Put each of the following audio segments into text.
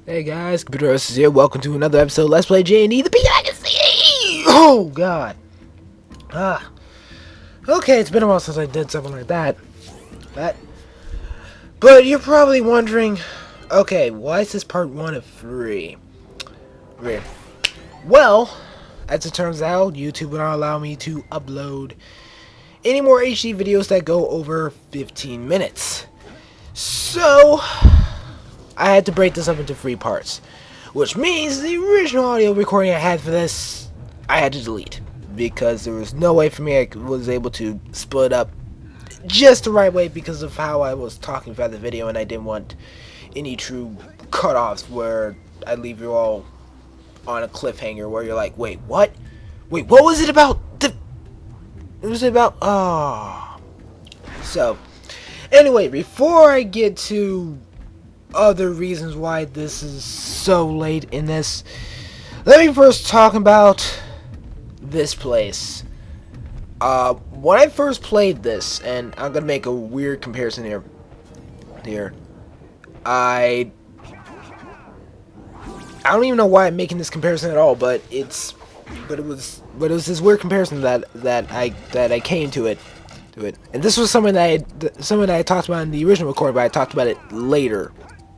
Hey guys, COMPUTEROSIS here. Welcome to another episode. Let's play J&D the Legacy. Oh god. Okay, it's been a while since I did something like that. But you're probably wondering, okay, why is this part 1 of 3? Well, as it turns out, YouTube will not allow me to upload any more HD videos that go over 15 minutes. So I had to break this up into 3 parts, which means the original audio recording I had for this, I had to delete, because there was no way for me I was able to split up just the right way because of how I was talking throughout the video, and I didn't want any true cutoffs where I leave you all on a cliffhanger where you're like, wait, what? Wait, what was it about? It was about, So, anyway, before I get to other reasons why this is so late in this, let me first talk about this place. When I first played this, and I'm gonna make a weird comparison here. I don't even know why I'm making this comparison at all, but it was this weird comparison that I came to it. And this was something that I talked about in the original recording, but I talked about it later.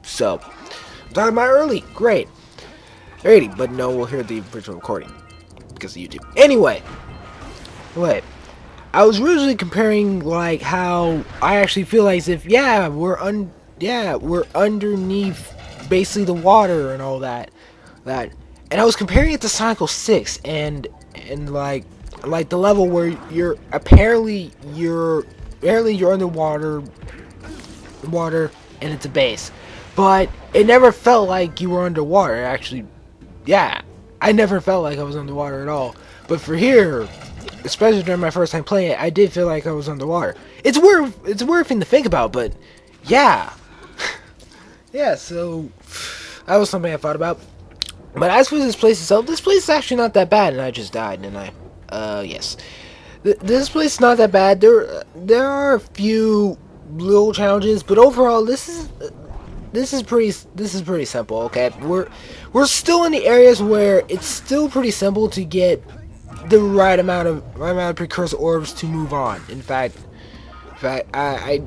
So, I'm talking about early. Great. Alrighty, but no, we'll hear the original recording because of YouTube. Anyway, I was originally comparing like how I actually feel like as if we're underneath basically the water and all that. And I was comparing it to Sonic 06 and like the level where you're apparently underwater and it's a base. But it never felt like you were underwater. Actually, I never felt like I was underwater at all. But for here, especially during my first time playing it, I did feel like I was underwater. It's a weird thing to think about, but yeah. So that was something I thought about. But as for this place itself, this place is actually not that bad, and I just died, and yes. This place is not that bad. There are a few little challenges, but overall, this is pretty simple. Okay, we're still in the areas where it's still pretty simple to get the right amount of precursor orbs to move on. In fact, I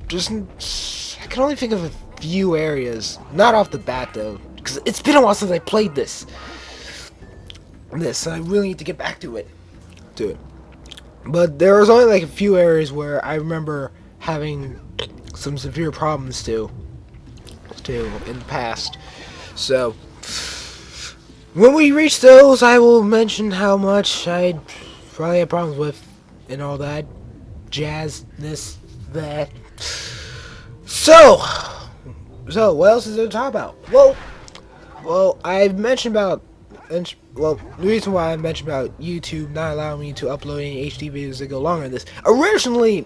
can only think of a few areas, not off the bat though, because it's been a while since I played this. I really need to get back to it. But there was only like a few areas where I remember having some severe problems too in the past. So when we reach those, I will mention how much I probably had problems with and all that jazzness. So what else is there to talk about? Well, I've mentioned about. Well, the reason why I mentioned about YouTube not allowing me to upload any HD videos that go longer than this. Originally,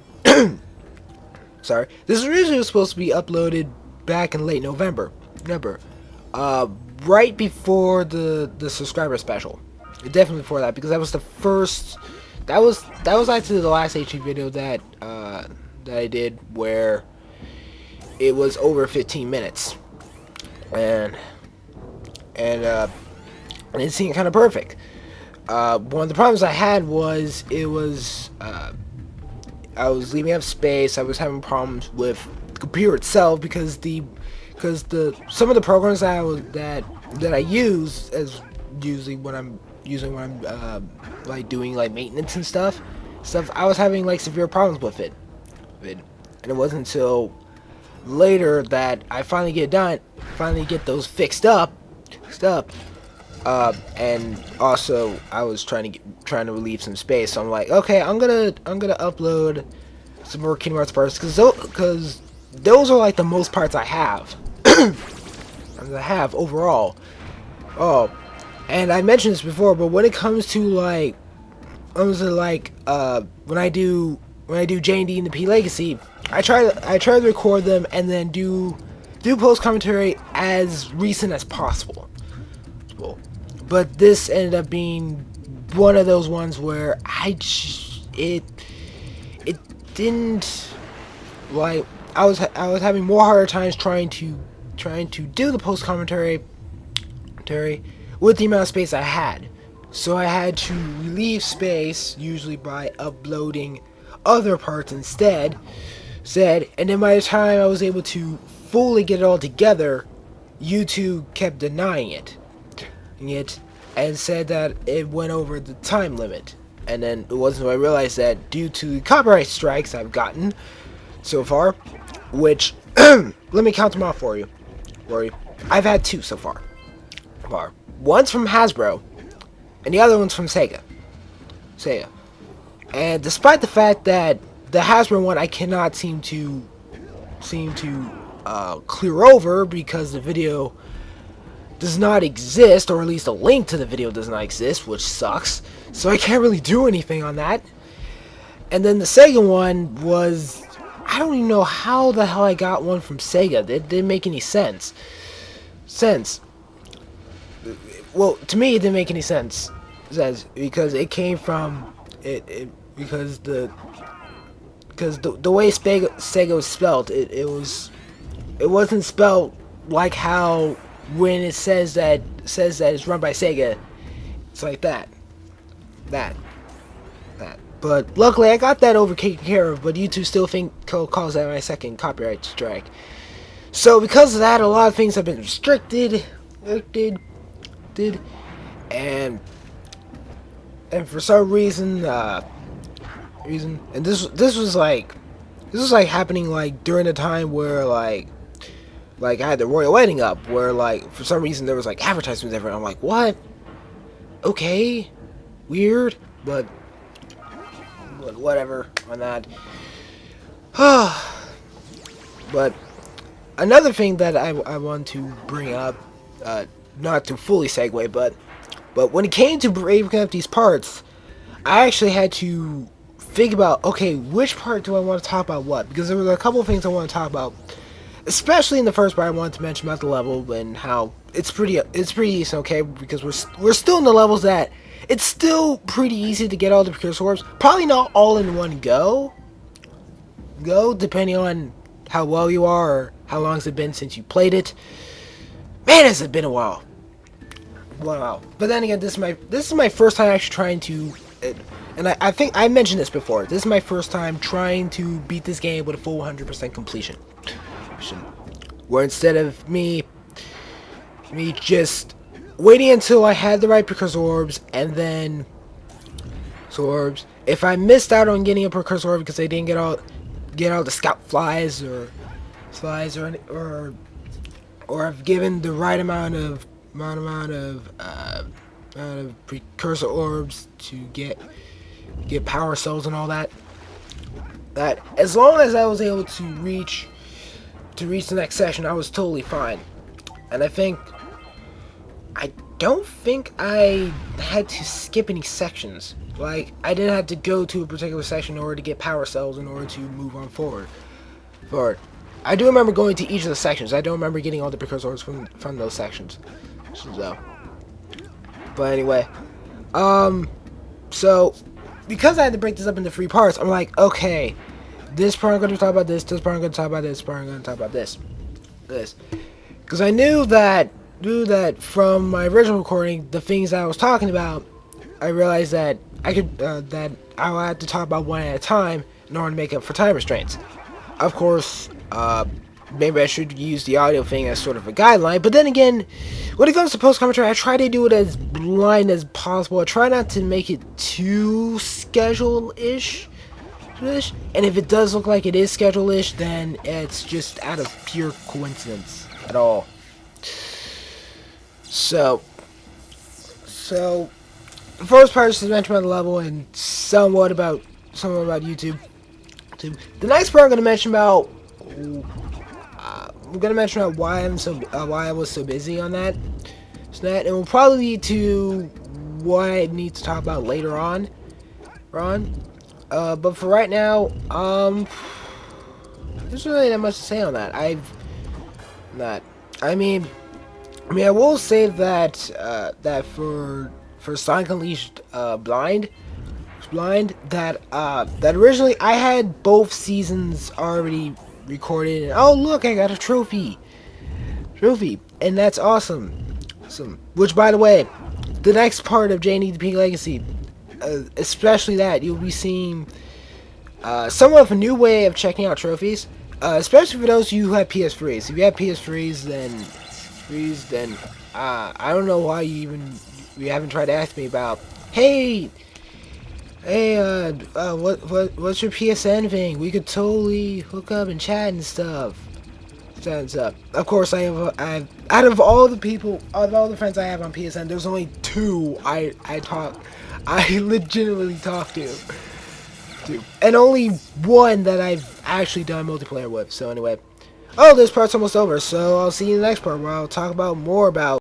sorry, this originally was supposed to be uploaded back in late November, right before the subscriber special. Definitely before that, because that was the first. That was actually the last HD video that I did where it was over 15 minutes, and it seemed kind of perfect. One of the problems I had was I was leaving up space. I was having problems with the computer itself because some of the programs that I use as usually when I'm like doing like maintenance and stuff. I was having like severe problems with it, and it wasn't until later that I finally get those fixed up. And also I was trying to relieve some space, so I'm like, okay, I'm gonna upload some more Kingdom Hearts parts because those are like the most parts I have overall. Oh, and I mentioned this before, but when it comes to like when I do J&D in the P Legacy, I try to record them and then do post commentary as recent as possible. But this ended up being one of those ones where it didn't, like, I was having more harder times trying to to do the post commentary with the amount of space I had. So I had to relieve space, usually by uploading other parts instead. And then by the time I was able to fully get it all together, YouTube kept denying it, and said that it went over the time limit. And then it wasn't until I realized that due to the copyright strikes I've gotten so far, which let me count them off for you. I've had 2 so far. One's from Hasbro, and the other one's from Sega. And despite the fact that the Hasbro one I cannot seem to clear over because the video does not exist, or at least a link to the video does not exist, which sucks. So I can't really do anything on that. And then the Sega one was, I don't even know how the hell I got one from Sega. It didn't make any sense. Well, to me it didn't make any sense. Because it came from because the way Sega was spelled, it wasn't spelled like how when it says that it's run by Sega, it's like that. But luckily I got that taken care of, but YouTube still calls that my second copyright strike. So because of that, a lot of things have been restricted, and for some reason, and this was like happening like during the time where like I had the royal wedding up, where like for some reason there was like advertisements everywhere. I'm like, what? Okay, weird, but whatever on that. But another thing that I want to bring up, not to fully segue, but when it came to breaking up these parts, I actually had to think about, okay, which part do I want to talk about what? Because there were a couple of things I want to talk about, especially in the first part. I wanted to mention about the level and how it's pretty decent, okay, because we're still in the levels that it's still pretty easy to get all the precursor orbs. Probably not all in one go, depending on how well you are or how long has it been since you played it. Man, has it been a while. Wow. But then again, this is my first time actually trying to, and I think I mentioned this before, this is my first time trying to beat this game with a full 100% completion. Where instead of me just waiting until I had the right precursor orbs, and then if I missed out on getting a precursor orb because I didn't get all the scout flies or I've given the right amount of precursor orbs to get power cells and all that as long as I was able to reach the next session, I was totally fine. And I don't think I had to skip any sections. Like, I didn't have to go to a particular section in order to get power cells in order to move on forward. I do remember going to each of the sections. I don't remember getting all the precursors from those sections. So, but anyway, so because I had to break this up into 3 parts, I'm like, okay, this part I'm going to talk about this part I'm going to talk about this part I'm going to talk about this, because I knew that from my original recording, the things that I was talking about, I realized that I had to talk about one at a time in order to make up for time restraints. Of course, maybe I should use the audio thing as sort of a guideline, but then again, when it comes to post-commentary, I try to do it as blind as possible. I try not to make it too schedule-ish, and if it does look like it is schedule-ish, then it's just out of pure coincidence at all. So the first part is to mention about the level and somewhat about YouTube. The next part I'm going to mention about, why I was so busy on that. So that it will probably lead to what I need to talk about later on. But for right now, there's really not much to say on that. I will say that for Sonic Unleashed Blind, that originally I had both seasons already recorded, and oh look, I got a trophy. trophy, and that's awesome. Which, by the way, the next part of JNDP Legacy, especially that, you'll be seeing somewhat of a new way of checking out trophies, especially for those of you who have PS3s. If you have PS3s, then I don't know why you haven't tried to ask me about, hey, what's your PSN thing? We could totally hook up and chat and stuff. Of course, I have out of all the friends I have on PSN, there's only 2 I legitimately talk to, and only 1 that I've actually done multiplayer with. So anyway, this part's almost over, so I'll see you in the next part where I'll talk about more about